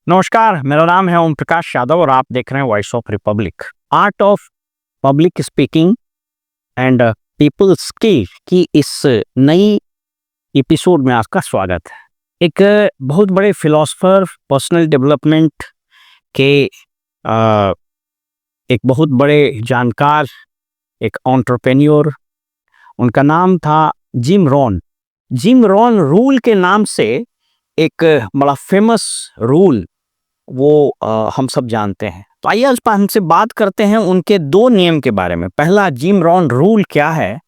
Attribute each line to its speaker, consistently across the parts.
Speaker 1: नमस्कार, मेरा नाम है ओम प्रकाश यादव और आप देख रहे हैं voice of Republic. Art of public speaking and people skill की इस नई एपिसोड में आपका स्वागत है। एक बहुत बड़े फिलोसोफर, पर्सनल डेवलपमेंट के एक बहुत बड़े जानकार, एक एंटरप्रेन्योर, उनका नाम था Jim Rohn. Jim Rohn rule के नाम से एक बड़ा फेमस रूल हम सब जानते हैं। तो आइए आज हमसे बात करते हैं उनके दो नियम के बारे में। पहला, जिम रॉन रूल क्या है,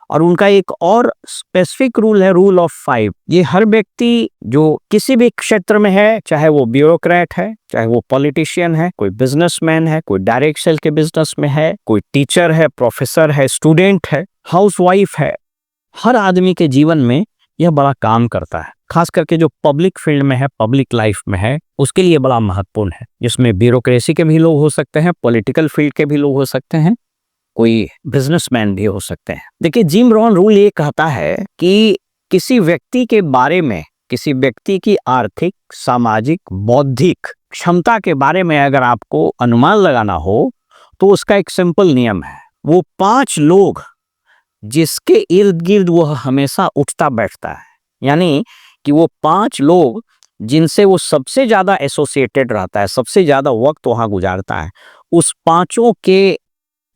Speaker 1: और उनका एक और स्पेसिफिक रूल है, रूल ऑफ 5। ये हर व्यक्ति जो किसी भी क्षेत्र में है, चाहे वो ब्यूरोक्रेट है, चाहे वो पॉलिटिशियन है, कोई बिजनेसमैन है, कोई डायरेक्ट सेल के बिजनेस में है, कोई टीचर है, प्रोफेसर है, स्टूडेंट है, हाउसवाइफ है, हर आदमी के जीवन में यह बड़ा काम करता है। खास करके जो पब्लिक फील्ड में है, पब्लिक लाइफ में है, उसके लिए बड़ा महत्वपूर्ण है। जिसमें ब्यूरोक्रेसी के भी लोग हो सकते हैं, पॉलिटिकल फील्ड के भी लोग हो सकते हैं, कोई बिजनेसमैन भी हो सकते हैं। देखिए, जिम रॉन रूल ये कहता है कि किसी व्यक्ति के बारे में, किसी व्यक्ति की आर्थिक, सामाजिक, बौद्धिक क्षमता के बारे में अगर आपको अनुमान लगाना हो तो उसका एक सिंपल नियम है। वो 5 लोग जिसके इर्द गिर्द वह हमेशा उठता बैठता है, यानी कि वो 5 लोग जिनसे वो सबसे ज्यादा एसोसिएटेड रहता है, सबसे ज्यादा वक्त वहां गुजारता है, उस 5 के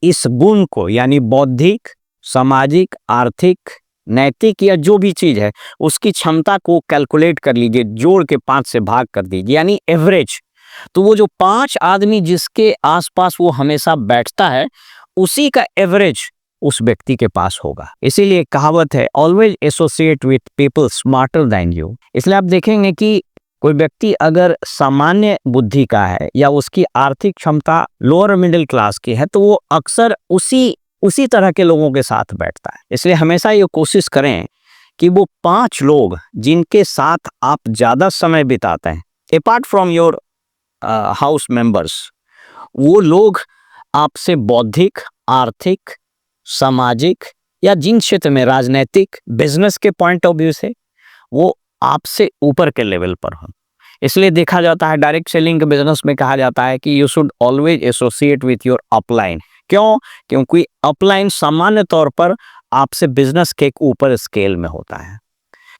Speaker 1: इस गुण को, यानी बौद्धिक, सामाजिक, आर्थिक, नैतिक या जो भी चीज है, उसकी क्षमता को कैलकुलेट कर लीजिए, जोड़ के 5 से भाग कर दीजिए, यानी एवरेज। तो वो जो 5 आदमी जिसके आसपास वो हमेशा बैठता है, उसी का एवरेज उस व्यक्ति के पास होगा। इसीलिए कहावत है, always associate with people smarter than you. इसलिए आप देखेंगे कि कोई व्यक्ति अगर सामान्य बुद्धि का है या उसकी आर्थिक क्षमता लोअर मिडिल क्लास की है, तो वो अक्सर उसी तरह के लोगों के साथ बैठता है। इसलिए हमेशा ये कोशिश करें कि वो 5 लोग जिनके साथ आप ज्यादा समय बिताते हैं, apart from your house members, वो लोग आपसे बौद्धिक, आर्थिक, सामाजिक या जिन क्षेत्र में, राजनीतिक, बिजनेस के पॉइंट ऑफ व्यू से वो आपसे ऊपर के लेवल पर हो। इसलिए देखा जाता है, डायरेक्ट सेलिंग के बिजनेस में कहा जाता है कि you should always associate with your upline. क्यों? क्योंकि अपलाइन सामान्य तौर पर आपसे बिजनेस के एक ऊपर स्केल में होता है।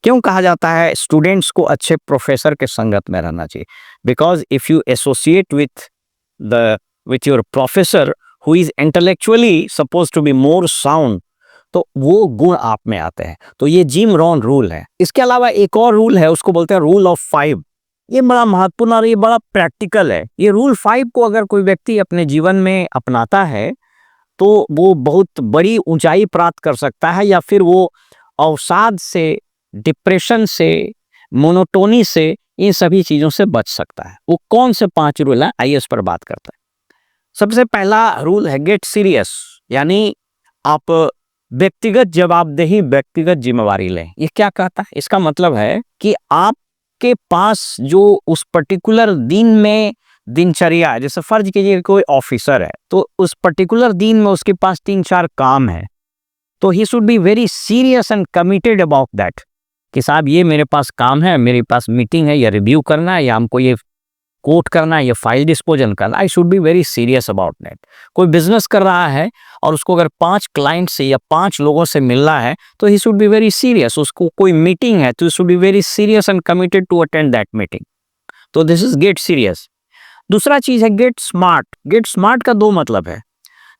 Speaker 1: क्यों कहा जाता है स्टूडेंट्स को अच्छे प्रोफेसर के संगत में रहना चाहिए? Because if you associate with your professor who is intellectually suppose to be more sound, तो वो गुण आप में आते हैं। तो ये जिम रॉन रूल है। इसके अलावा एक और रूल है, उसको बोलते हैं रूल ऑफ 5। ये बड़ा महत्वपूर्ण और ये बड़ा प्रैक्टिकल है। ये रूल 5 को अगर कोई व्यक्ति अपने जीवन में अपनाता है तो वो बहुत बड़ी ऊंचाई प्राप्त कर सकता है, या फिर वो अवसाद से, डिप्रेशन से, मोनोटोनी से, इन सभी चीजों से बच सकता है। वो कौन से 5 रूल है, आइए इस पर बात करते हैं। सबसे पहला रूल है गेट सीरियस, यानी आप व्यक्तिगत जवाबदेही, व्यक्तिगत जिम्मेवारी लें। ये क्या कहता है? इसका मतलब है कि आपके पास जो उस पर्टिकुलर दिन में दिनचर्या है, जैसे फर्ज कीजिए कोई ऑफिसर है, तो उस पर्टिकुलर दिन में उसके पास 3-4 काम है, तो he should be very serious and committed about that कि साहब ये मेरे पास काम है, मेरे पास मीटिंग है, या रिव्यू करना है, या हमको ये कोट करना है, या फाइल डिस्पोजल करना। I should be very serious about that. कोई बिजनेस कर रहा है और उसको अगर 5 क्लाइंट से या 5 लोगों से मिलना है, तो he should be very serious. उसको कोई मीटिंग है तो he should be very serious and committed to attend that meeting. तो दिस इज गेट सीरियस। दूसरा चीज है गेट स्मार्ट। गेट स्मार्ट का 2 मतलब है।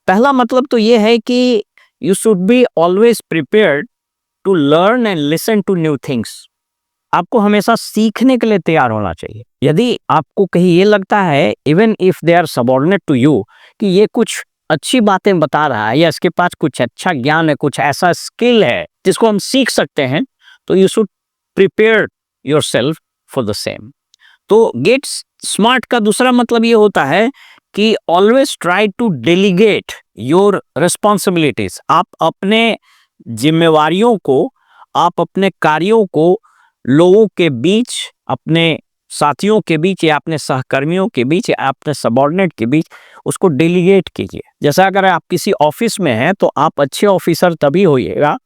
Speaker 1: पहला मतलब तो ये है कि you should be always prepared to learn and listen to new things. आपको हमेशा सीखने के लिए तैयार होना चाहिए। यदि आपको कहीं ये लगता है, even if they are subordinate to you, कि ये कुछ अच्छी बातें बता रहा है या इसके पास कुछ अच्छा ज्ञान है, कुछ ऐसा स्किल है जिसको हम सीख सकते हैं, तो you should prepare yourself for the same. तो गेट स्मार्ट का दूसरा मतलब ये होता है कि always try to delegate your responsibilities. आप अपने जिम्मेवारियों को, आप अपने कार्यों को लोगों के बीच, अपने साथियों के बीच, या अपने सहकर्मियों के बीच, या अपने सबऑर्डिनेट के बीच उसको डेलीगेट कीजिए। जैसा अगर आप किसी ऑफिस में हैं तो आप अच्छे ऑफिसर तभी होइएगा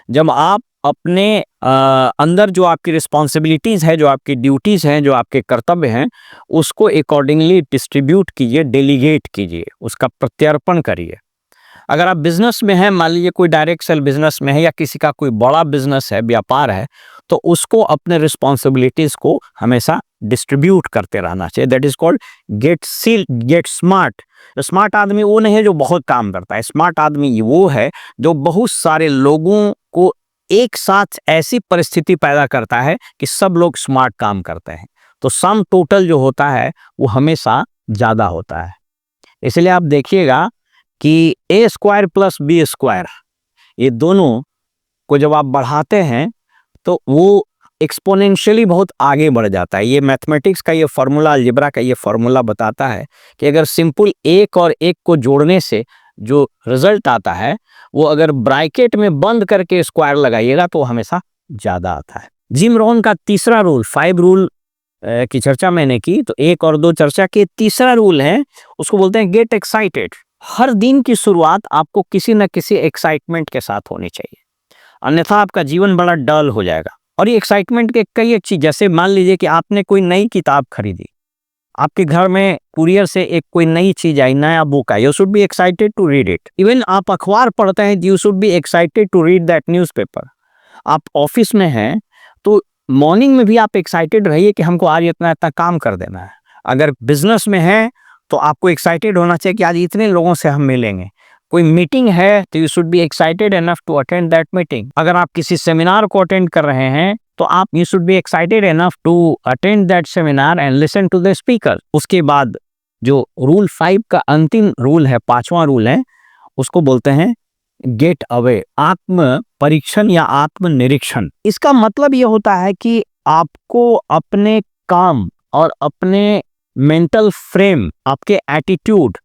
Speaker 1: जब आप अपने अंदर जो आपकी रिस्पॉन्सिबिलिटीज़ है, जो आपकी ड्यूटीज़ हैं, जो आपके कर्तव्य हैं, उसको अकॉर्डिंगली डिस्ट्रीब्यूट कीजिए, डेलीगेट कीजिए, उसका प्रत्यर्पण करिए। अगर आप बिजनेस में हैं, मान लीजिए कोई डायरेक्ट सेल बिजनेस में है या किसी का कोई बड़ा बिजनेस है, व्यापार है, तो उसको अपने रिस्पॉन्सिबिलिटीज को हमेशा डिस्ट्रीब्यूट करते रहना चाहिए। That is called gate smart. Smart आदमी वो नहीं है जो बहुत काम करता है, स्मार्ट आदमी वो है जो बहुत सारे लोगों को एक साथ ऐसी परिस्थिति पैदा करता है कि सब लोग स्मार्ट काम करते हैं, तो सम टोटल जो होता है वो हमेशा ज्यादा होता है। इसलिए आप देखिएगा कि ए स्क्वायर प्लस बी स्क्वायर, ये दोनों को जब आप बढ़ाते हैं तो वो एक्सपोनेंशियली बहुत आगे बढ़ जाता है। ये मैथमेटिक्स का ये फॉर्मूला, अलजेब्रा का ये फॉर्मूला बताता है कि अगर सिंपल एक और एक को जोड़ने से जो रिजल्ट आता है वो अगर ब्रैकेट में बंद करके स्क्वायर लगाइएगा तो हमेशा ज्यादा आता है। जिम रॉन का तीसरा रूल, 5 रूल की चर्चा मैंने की, तो 1 और 2 चर्चा के, तीसरा रूल है उसको बोलते हैं गेट एक्साइटेड। हर दिन की शुरुआत आपको किसी न किसी एक्साइटमेंट के साथ होनी चाहिए, अन्यथा आपका जीवन बड़ा डल हो जाएगा। और ये एक्साइटमेंट के कई एक चीज, जैसे मान लीजिए कि आपने कोई नई किताब खरीदी, आपके घर में कुरियर से एक कोई नई चीज आई, नया बुक आई, you should be excited to read it. Even आप अखबार पढ़ते हैं, you should be excited to read that newspaper. आप ऑफिस में हैं तो मॉर्निंग में भी आप एक्साइटेड रहिए कि हमको आज इतना इतना काम कर देना है। अगर बिजनेस में है तो आपको एक्साइटेड होना चाहिए कि आज इतने लोगों से हम मिलेंगे। कोई मीटिंग है तो you should be excited enough to attend that meeting. अगर आप किसी सेमिनार को अटेंड कर रहे हैं तो आप you should be excited enough to attend that seminar and listen to the speaker. उसके बाद जो रूल 5 का अंतिम रूल है, 5वां रूल है, उसको बोलते हैं गेट अवे, आत्म परीक्षण या आत्म निरीक्षण। इसका मतलब यह होता है कि आपको अपने काम और अपने मेंटल फ्रेम, आपके एटीट्यूड,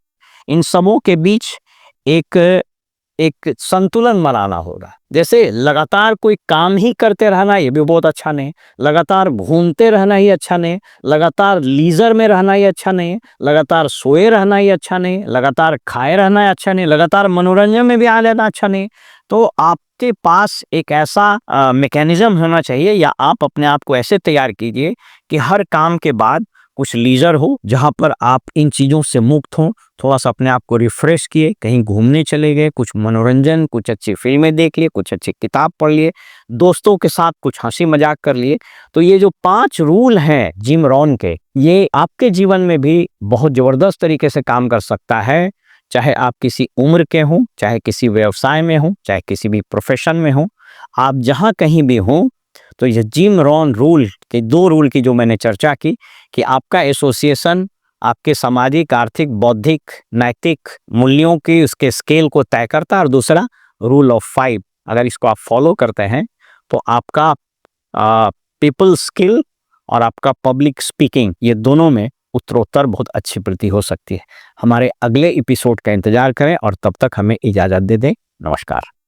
Speaker 1: इन सबों के बीच एक संतुलन बनाना होगा। जैसे लगातार कोई काम ही करते रहना ये भी बहुत अच्छा नहीं, लगातार घूमते रहना ही अच्छा नहीं, लगातार लीजर में रहना ही अच्छा नहीं, लगातार सोए रहना ही अच्छा नहीं, लगातार खाए रहना ही अच्छा नहीं, लगातार मनोरंजन में भी आ लेना अच्छा नहीं। तो आपके पास एक ऐसा मैकेनिज्म होना चाहिए, या आप अपने आप को ऐसे तैयार कीजिए कि हर काम के बाद कुछ लीजर हो जहां पर आप इन चीजों से मुक्त हो, थोड़ा सा अपने आप को रिफ्रेश किए, कहीं घूमने चले गए, कुछ मनोरंजन, कुछ अच्छी फिल्में देख लिए, कुछ अच्छी किताब पढ़ लिए, दोस्तों के साथ कुछ हंसी मजाक कर लिए। तो ये जो 5 रूल हैं जिम रॉन के, ये आपके जीवन में भी बहुत जबरदस्त तरीके से काम कर सकता है। चाहे आप किसी उम्र के हों, चाहे किसी व्यवसाय में हों, चाहे किसी भी प्रोफेशन में हों, आप जहां कहीं भी हों, तो ये जिम रॉन रूल के 2 रूल की जो मैंने चर्चा की कि आपका एसोसिएशन आपके सामाजिक, आर्थिक, बौद्धिक, नैतिक मूल्यों की उसके स्केल को तय करता है। और दूसरा रूल ऑफ 5, अगर इसको आप फॉलो करते हैं तो आपका पीपल स्किल और आपका पब्लिक स्पीकिंग, ये दोनों में उत्तरोत्तर बहुत अच्छी वृद्धि हो सकती है। हमारे अगले एपिसोड का इंतजार करें और तब तक हमें इजाजत दे दें। नमस्कार।